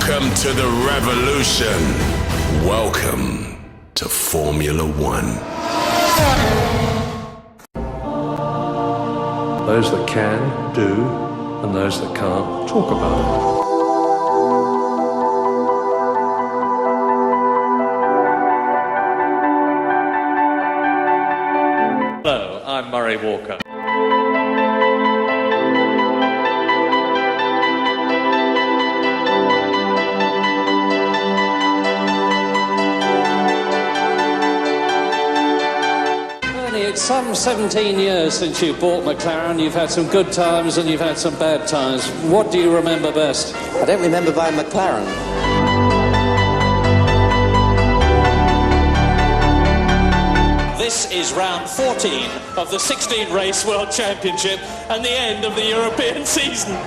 Welcome to the revolution. Welcome to Formula One. Those that can, do, and those that can't, talk about it. Hello, I'm Murray Walker. It's some 17 years since you bought McLaren. You've had some good times and you've had some bad times. What do you remember best? I don't remember buying McLaren. This is round 14 of the 16 Race World Championship and the end of the European season.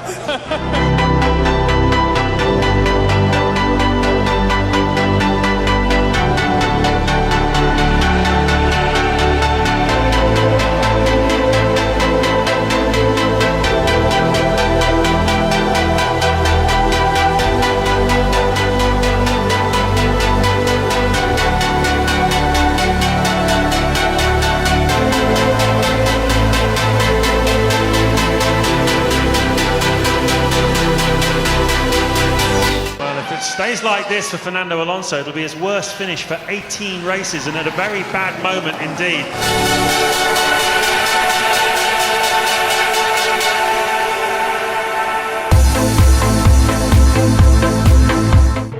Stays like this for Fernando Alonso, it'll be his worst finish for 18 races and at a very bad moment indeed.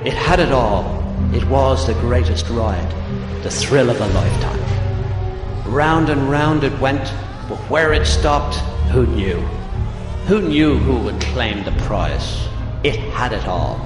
It had it all. It was the greatest ride, the thrill of a lifetime. Round and round it went, but where it stopped, who knew? Who knew who would claim the prize? It had it all.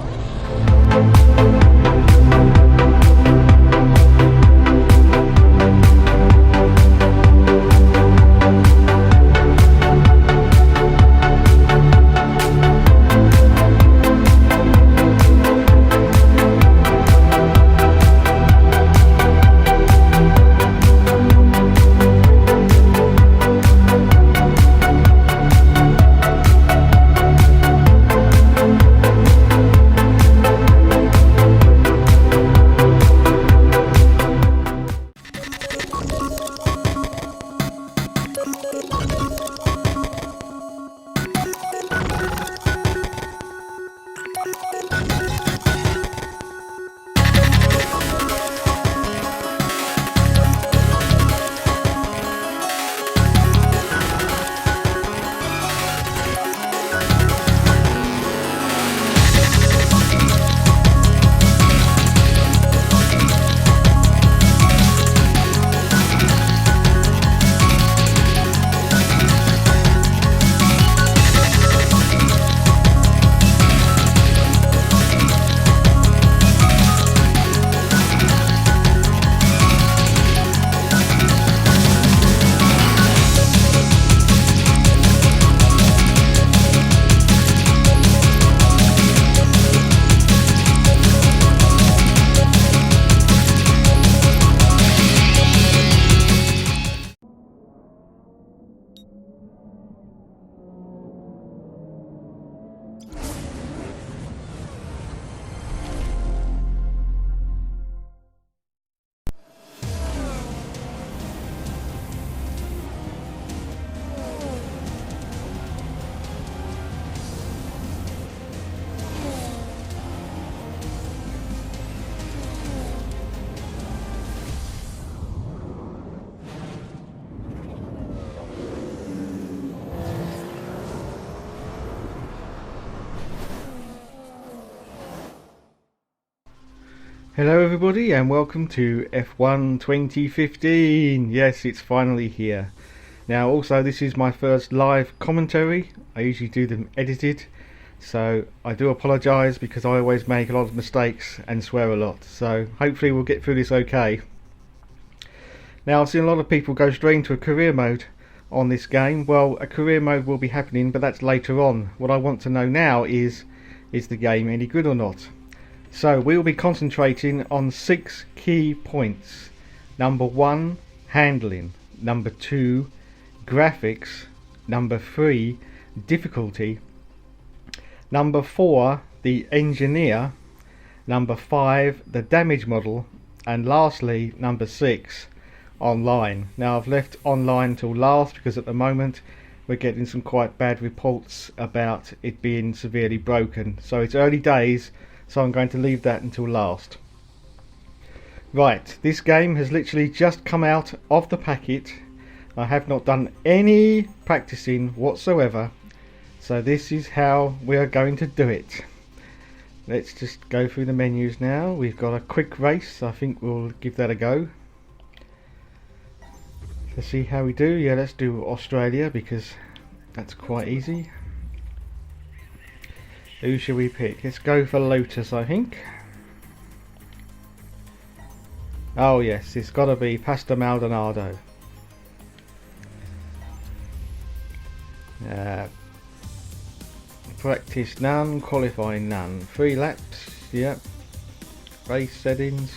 Hello everybody and welcome to F1 2015. Yes, it's finally here. Now also this is my first live commentary. I usually do them edited, so I do apologise because I always make a lot of mistakes and swear a lot, so hopefully we'll get through this okay. Now I've seen a lot of people go straight into a career mode on this game. Well, a career mode will be happening, but that's later on. What I want to know now is the game any good or not? So we will be concentrating on 6 key points. Number 1, handling. Number 2, graphics. Number 3, difficulty. Number 4, the engineer. number 5, the damage model, and lastly number 6, online. Now I've left online till last because at the moment we're getting some quite bad reports about it being severely broken, so it's early days, so I'm going to leave that until last. Right, this game has literally just come out of the packet. I have not done any practicing whatsoever, so this is how we are going to do it. Let's just go through the menus now. We've got a quick race. I think we'll give that a go. Let's see how we do. Yeah, let's do Australia because that's quite easy. Who should we pick? Let's go for Lotus, I think. Oh yes, it's got to be Pastor Maldonado. Practice none, qualifying none. 3 laps, yep. Race settings,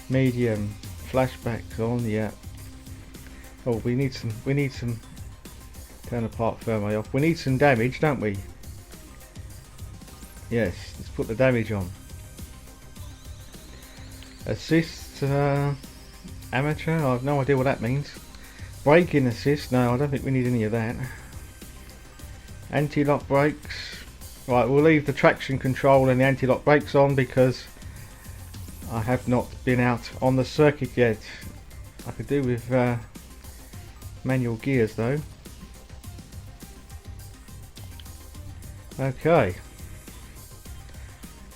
medium, flashbacks on, yep. Oh, we need some, turn apart firmly off. We need some damage, don't we? Yes, let's put the damage on. Assist, amateur, I have no idea what that means. Braking assist, no, I don't think we need any of that. Anti-lock brakes, right, we'll leave the traction control and the anti-lock brakes on because I have not been out on the circuit yet. I could do with manual gears though. Okay,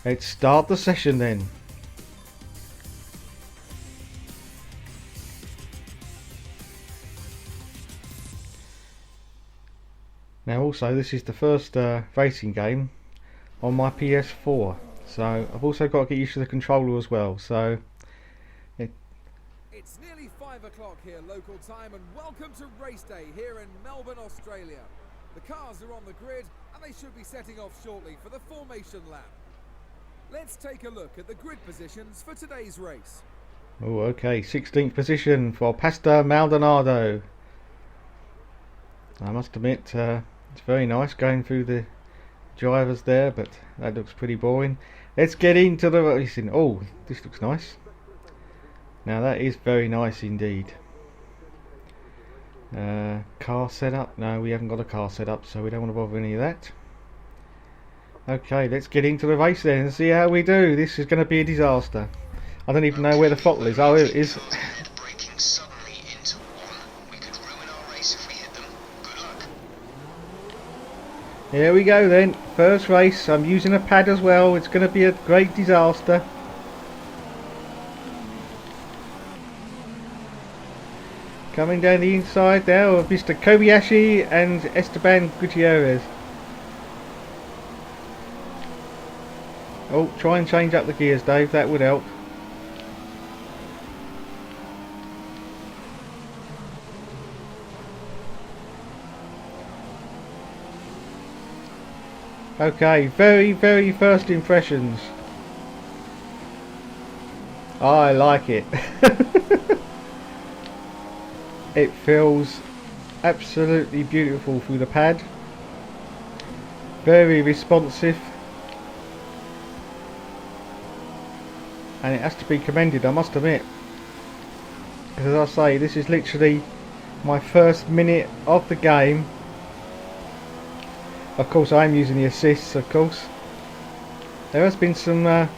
let's start the session then. Now also this is the first racing game on my PS4, so I've also got to get used to the controller as well. So it's nearly 5 o'clock here local time, and welcome to race day here in Melbourne, Australia. The cars are on the grid and they should be setting off shortly for the formation lap. Let's take a look at the grid positions for today's race. Oh, okay, 16th position for Pastor Maldonado. I must admit, it's very nice going through the drivers there, but that looks pretty boring. Let's get into the racing. Oh, this looks nice. Now that is very nice indeed. Car setup? No, we haven't got a car setup, so we don't want to bother any of that. Okay, let's get into the race then and see how we do. This is going to be a disaster. I don't even know where the throttle is. Oh, it is. Here we go then, first race. I'm using a pad as well. It's going to be a great disaster. Coming down the inside there of Mr. Kobayashi and Esteban Gutierrez. Oh, try and change up the gears, Dave, that would help. Okay, very first impressions. I like it. It feels absolutely beautiful through the pad. Very responsive. And it has to be commended, I must admit. Because as I say, this is literally my first minute of the game. Of course I am using the assists, of course. There has been some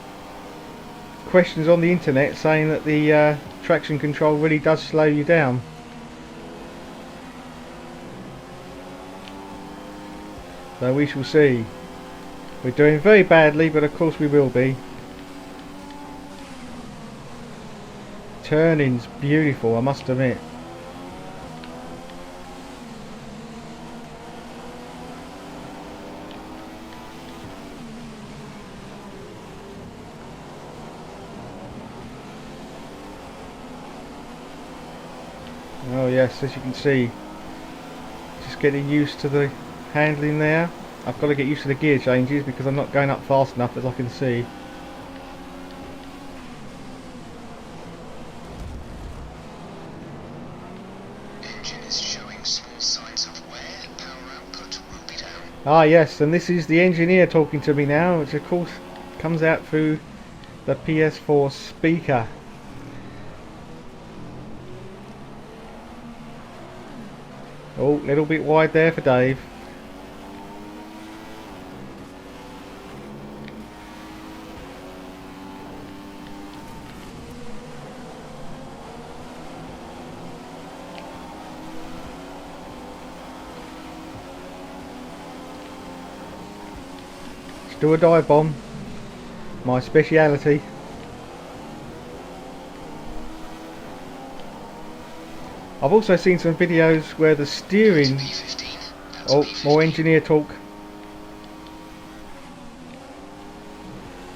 questions on the internet saying that the traction control really does slow you down. So we shall see. We're doing very badly, but of course we will be. Turning's beautiful, I must admit. Oh yes, as you can see, just getting used to the handling there. I've got to get used to the gear changes because I'm not going up fast enough, as I can see. Engine is showing small signs of wear. Power output will be down. Ah yes, and this is the engineer talking to me now, which of course comes out through the PS4 speaker. Oh, a little bit wide there for Dave. Do a dive bomb, my speciality. I've also seen some videos where the steering... Oh, more engineer talk.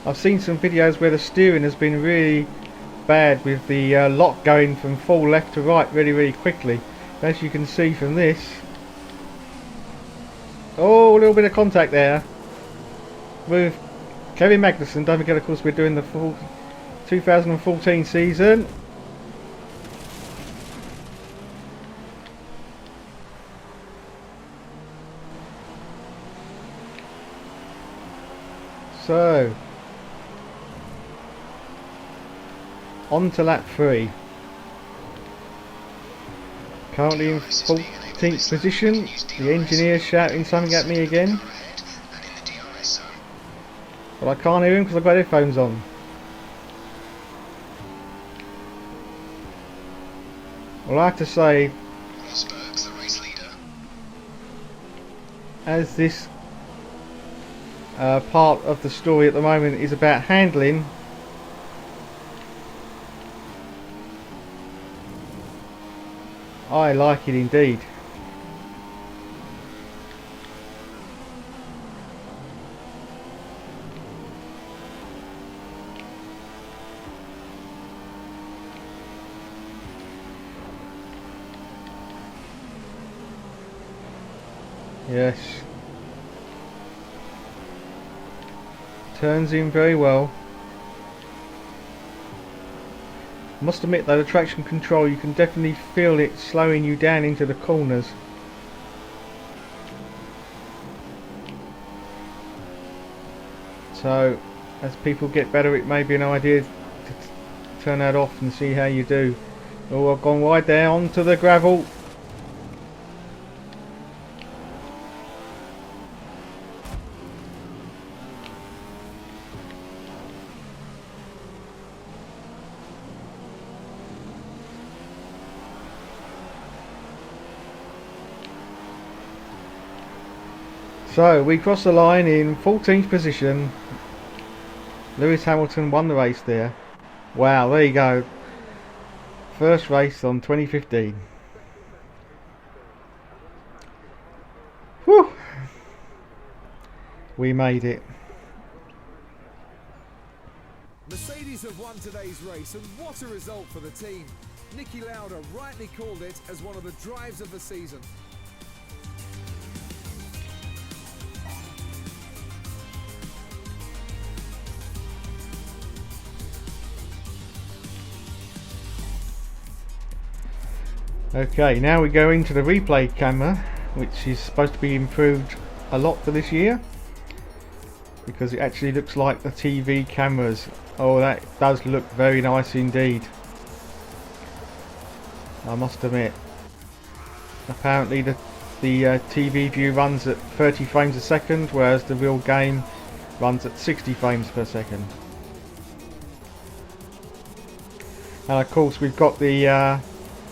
I've seen some videos where the steering has been really bad with the lock going from full left to right really quickly. As you can see from this. Oh, a little bit of contact there with Kevin Magnussen. Don't forget, of course, we're doing the full 2014 season. So, on to lap 3. Currently in 14th position. The engineer's shouting something at me again. But I can't hear him because I've got headphones on. Well, I have to say, as this part of the story at the moment is about handling, I like it indeed. Yes. Turns in very well. Must admit though, the traction control, you can definitely feel it slowing you down into the corners. So as people get better, it may be an idea to turn that off and see how you do. Oh, I've gone wide there onto the gravel. So we cross the line in 14th position. Lewis Hamilton won the race there. Wow, there you go. First race on 2015. Whew. We made it. Mercedes have won today's race, and what a result for the team. Niki Lauda rightly called it as one of the drives of the season. Okay, now we go into the replay camera, which is supposed to be improved a lot for this year, because it actually looks like the TV cameras. Oh, that does look very nice indeed, I must admit. Apparently the TV view runs at 30 frames a second, whereas the real game runs at 60 frames per second. And of course we've got the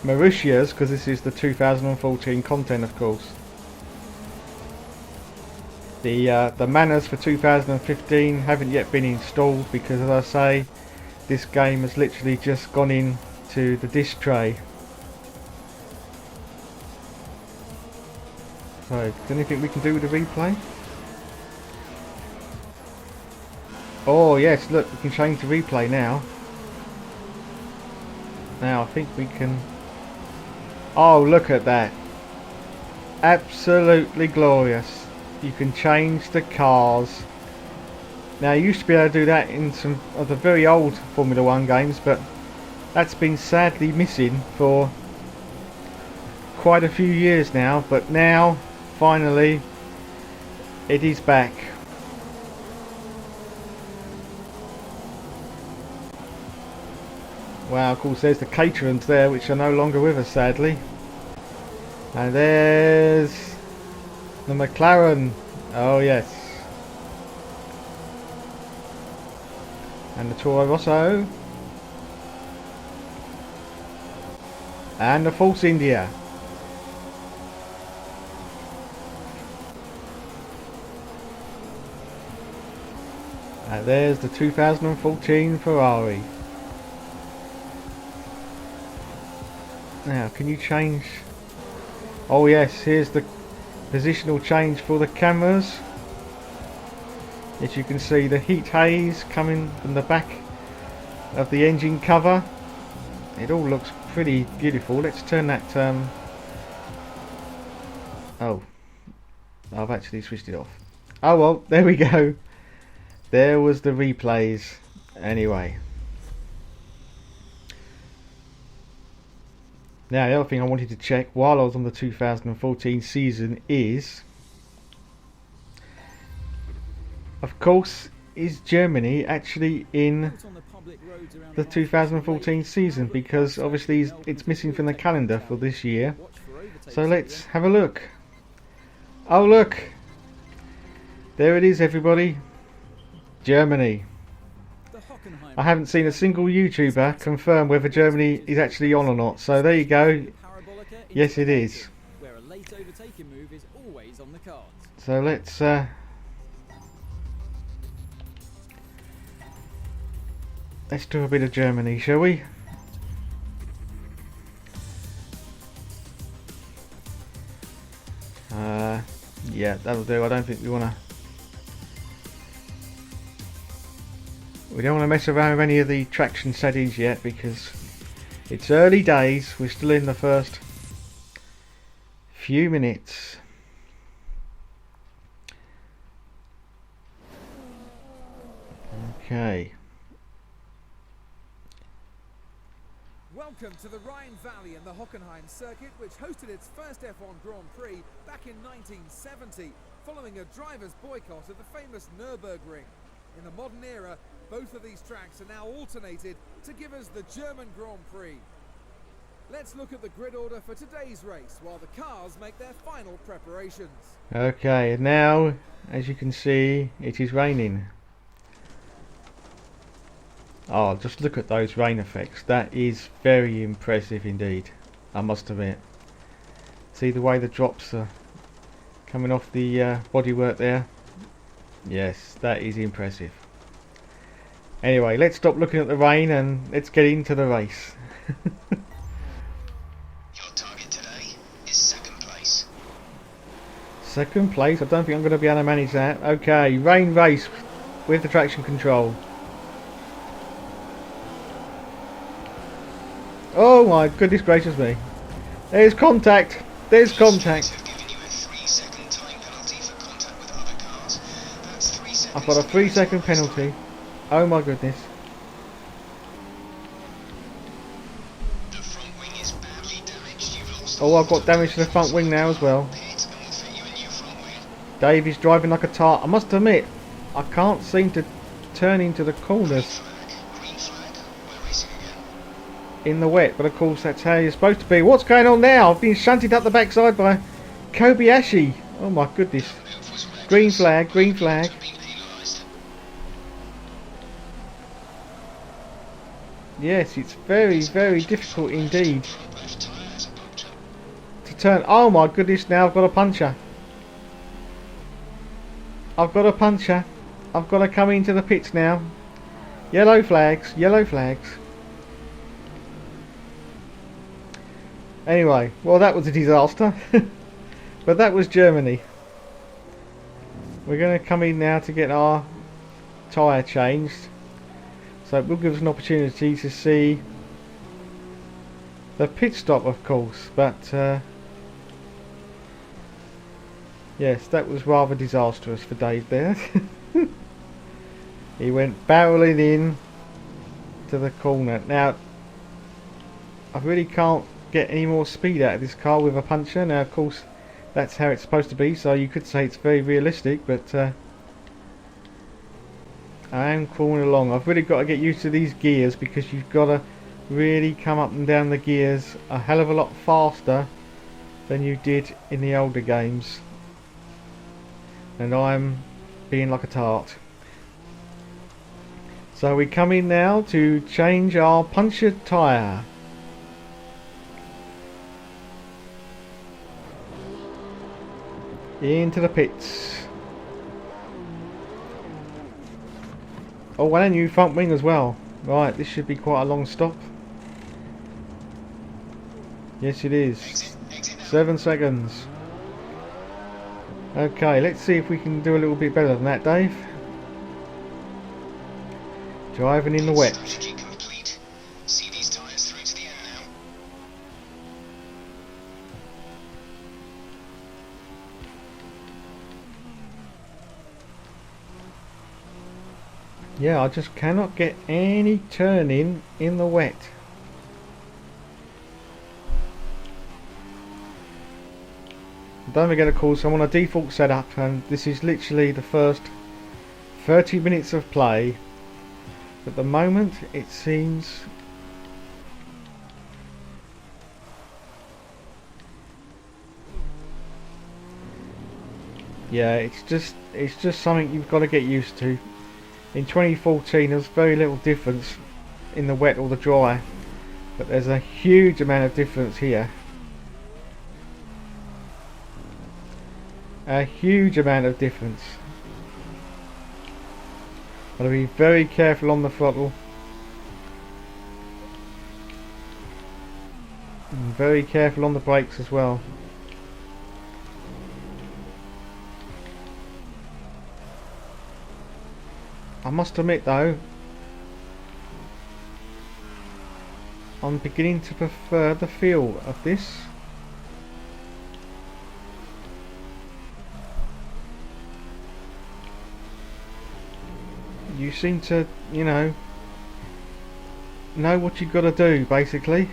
Mauritius, because this is the 2014 content, of course. The manners for 2015 haven't yet been installed, because as I say, this game has literally just gone into the disc tray. So, is there anything we can do with the replay? Oh yes, look, we can change the replay now. Now I think we can... Oh, look at that. Absolutely glorious. You can change the cars. Now, you used to be able to do that in some of the very old Formula 1 games, but that's been sadly missing for quite a few years now. But now, finally, it is back. Wow, of course there's the Caterans there, which are no longer with us sadly. And there's the McLaren. Oh yes. And the Toro Rosso. And the Force India. And there's the 2014 Ferrari. Now, can you change? Oh yes, here's the positional change for the cameras. As you can see, the heat haze coming from the back of the engine cover. It all looks pretty beautiful. Let's turn that oh, I've actually switched it off. Oh well, there we go. There was the replays anyway. Now the other thing I wanted to check while I was on the 2014 season is, of course, is Germany actually in the 2014 season? Because obviously it's missing from the calendar for this year. So let's have a look. Oh look, there it is everybody. Germany. I haven't seen a single YouTuber confirm whether Germany is actually on or not. So there you go. Yes, it is. So let's do a bit of Germany, shall we? Yeah, that'll do. I don't think we don't want to mess around with any of the traction settings yet because it's early days. We're still in the first few minutes. Okay. Welcome to the Rhine Valley and the Hockenheim circuit, which hosted its first F1 Grand Prix back in 1970, following a driver's boycott of the famous Nürburgring. In the modern era, both of these tracks are now alternated to give us the German Grand Prix. Let's look at the grid order for today's race while the cars make their final preparations. Okay, and now, as you can see, it is raining. Oh, just look at those rain effects. That is very impressive indeed, I must admit. See the way the drops are coming off the bodywork there? Yes, that is impressive. Anyway, let's stop looking at the rain and let's get into the race. Your target today is second place. Second place? I don't think I'm going to be able to manage that. Okay, rain race with the traction control. Oh my goodness gracious me. There's contact. There's contact. I've got a 3-second penalty. Oh my goodness. Oh, I've got damage to the front wing now as well. Dave is driving like a tart. I must admit, I can't seem to turn into the corners in the wet, but of course that's how you're supposed to be. What's going on now? I've been shunted up the backside by Kobayashi. Oh my goodness. Green flag, green flag. Yes, it's very, very difficult indeed to turn. Oh my goodness, now I've got a puncher. I've got a puncher. I've got to come into the pits now. Yellow flags, yellow flags. Anyway, well that was a disaster. But that was Germany. We're going to come in now to get our tyre changed. So it will give us an opportunity to see the pit stop, of course. But yes, that was rather disastrous for Dave there. He went barreling in to the corner. Now, I really can't get any more speed out of this car with a puncher. Now, of course, that's how it's supposed to be, so you could say it's very realistic, but I am crawling along. I've really got to get used to these gears because you've got to really come up and down the gears a hell of a lot faster than you did in the older games. And I'm being like a tart. So we come in now to change our punctured tyre. Into the pits. Oh, and a new front wing as well. Right, this should be quite a long stop. Yes, it is. 7 seconds. Okay, let's see if we can do a little bit better than that, Dave. Driving in the wet. Strategy complete. See these tyres through to the end now. Yeah, I just cannot get any turning in the wet. Don't forget, of course, I'm on a default setup, and this is literally the first 30 minutes of play. At the moment, it seems yeah, it's just something you've got to get used to. In 2014, there's very little difference in the wet or the dry, but there's a huge amount of difference here. A huge amount of difference. Gotta be very careful on the throttle. And very careful on the brakes as well. I must admit though, I'm beginning to prefer the feel of this. You seem to, you know what you've got to do, basically.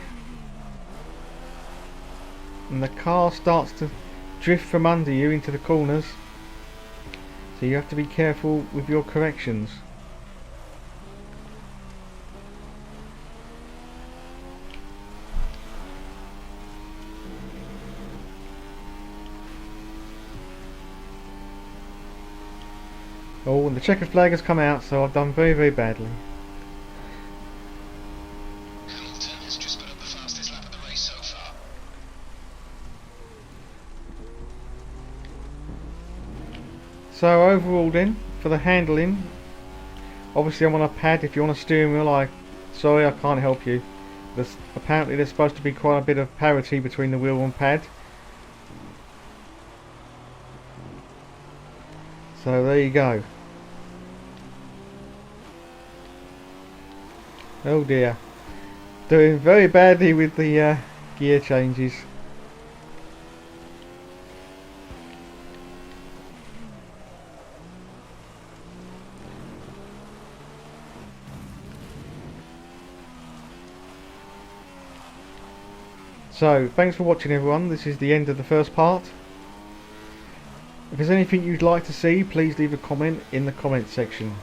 And the car starts to drift from under you into the corners. So you have to be careful with your corrections. Oh, and the checkered flag has come out, so I've done very, very badly. Hamilton has just put up the fastest lap of the race so far. So overall then, for the handling, obviously I'm on a pad. If you're on a steering wheel, sorry, I can't help you. Apparently there's supposed to be quite a bit of parity between the wheel and pad. So there you go. Oh dear. Doing very badly with the gear changes. So, thanks for watching everyone. This is the end of the first part. If there's anything you'd like to see, please leave a comment in the comment section.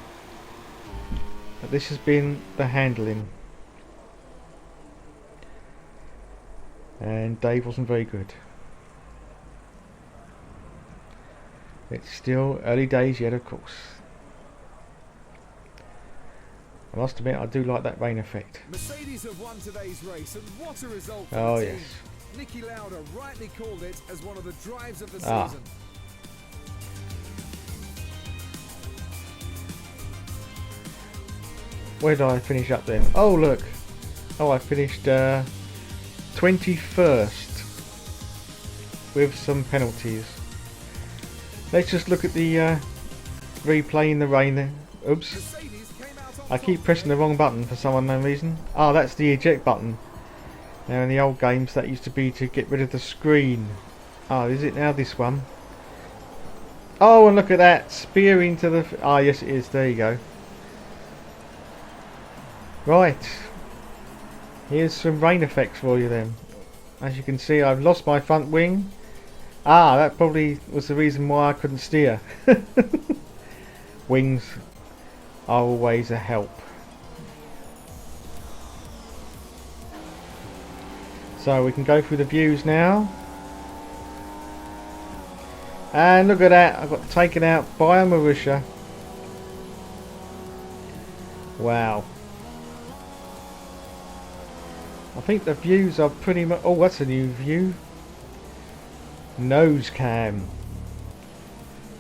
But this has been the handling. And Dave wasn't very good. It's still early days yet, of course. I must admit, I do like that rain effect. Mercedes have won today's race, and what a result for Oh the team. yes. Niki Lauda rightly called it as one of the drives of the season. Where did I finish up then? Oh look! Oh, I finished 21st with some penalties. Let's just look at the replay in the rain then. Oops. I keep pressing the wrong button for some unknown reason. Ah, that's the eject button. Now in the old games that used to be to get rid of the screen. Oh, is it now this one? Oh, and look at that! Spear into the... Ah, yes it is. There you go. Right, here's some rain effects for you then. As you can see, I've lost my front wing. Ah, that probably was the reason why I couldn't steer. Wings are always a help. So we can go through the views now. And look at that, I got taken out by a Marussia. Wow. I think the views are pretty much... Oh, that's a new view. Nose cam.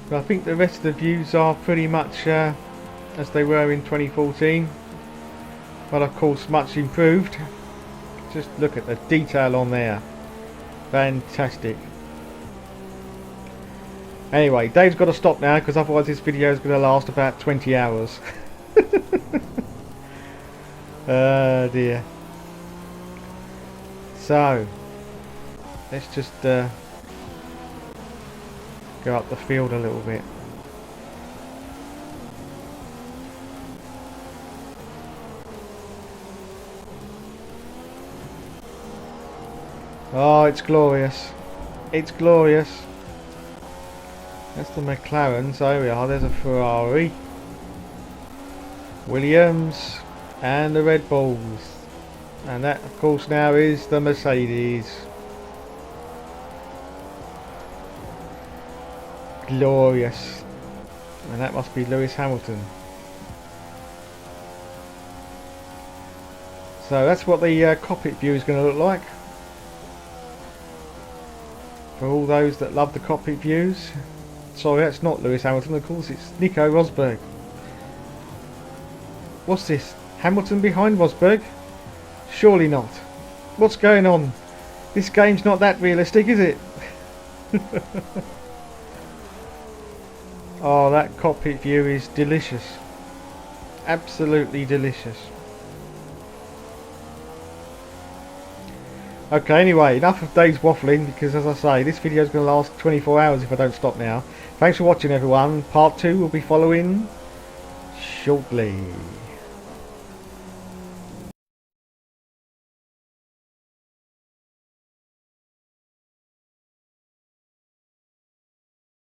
But I think the rest of the views are pretty much as they were in 2014. But of course much improved. Just look at the detail on there. Fantastic. Anyway, Dave's got to stop now because otherwise this video is going to last about 20 hours. Oh dear. So, let's just go up the field a little bit. Oh, it's glorious. It's glorious. That's the McLaren. So there we are. There's a Ferrari, Williams, and the Red Bulls. And that, of course, now is the Mercedes. Glorious. And that must be Lewis Hamilton. So that's what the cockpit view is going to look like. For all those that love the cockpit views. Sorry, that's not Lewis Hamilton, of course, it's Nico Rosberg. What's this? Hamilton behind Rosberg? Surely not. What's going on? This game's not that realistic, is it? Oh, that cockpit view is delicious. Absolutely delicious. Okay, anyway, enough of Dave's waffling, because as I say, this video is going to last 24 hours if I don't stop now. Thanks for watching, everyone. Part 2 will be following shortly.